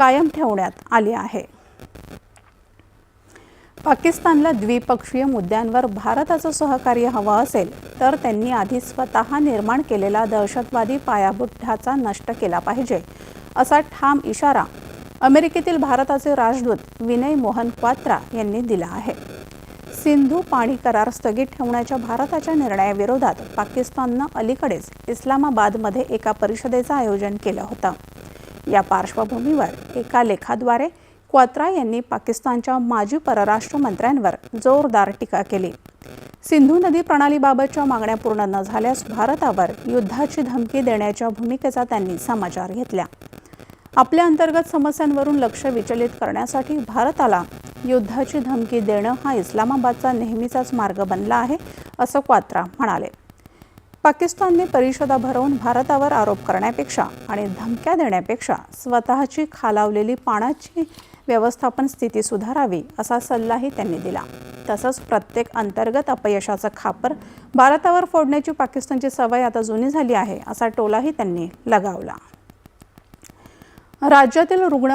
कायम ठेवण्यात आली आहे। पाकिस्तानला द्विपक्षीय मुद्द्यांवर भारताचं सहकार्य हवं असेल तर त्यांनी आधी स्वतः निर्माण केलेला दहशतवादी पायाभूत ढाचा नष्ट केला पाहिजे, असा ठाम इशारा अमेरिकेतील भारताचे राजदूत विनय मोहन क्वात्रा यांनी दिला आहे। सिंधू पाणी करार स्थगित ठेवण्याच्या भारताच्या निर्णयाविरोधात पाकिस्ताननं अलीकडेच इस्लामाबादमध्ये एका परिषदेचं आयोजन केलं होतं। या पार्श्वभूमीवर एका लेखाद्वारे क्वात्रा यांनी पाकिस्तानच्या माजी परराष्ट्र मंत्र्यांवर जोरदार टीका केली। सिंधू नदी प्रणालीबाबतच्या मागण्या पूर्ण न झाल्यास भारतावर युद्धाची धमकी देण्याच्या भूमिकेचा त्यांनी समाचार घेतला। आपल्या अंतर्गत समस्यांवरून लक्ष विचलित करण्यासाठी भारताला युद्धाची धमकी देणं हा इस्लामाबादचा नेहमीचाच मार्ग बनला आहे, असं क्वात्रा म्हणाले। पाकिस्तानने परिषदा भरवून भारतावर आरोप करण्यापेक्षा आणि धमक्या देण्यापेक्षा स्वतःची खालावलेली पाण्याची व्यवस्थापन स्थिती सुधारावी, असा सल्लाही त्यांनी दिला। तसंच प्रत्येक अंतर्गत अपयशाचं खापर भारतावर फोडण्याची पाकिस्तानची सवय आता जुनी झाली आहे, असा टोलाही त्यांनी लगावला। राज्यातील रुग्ण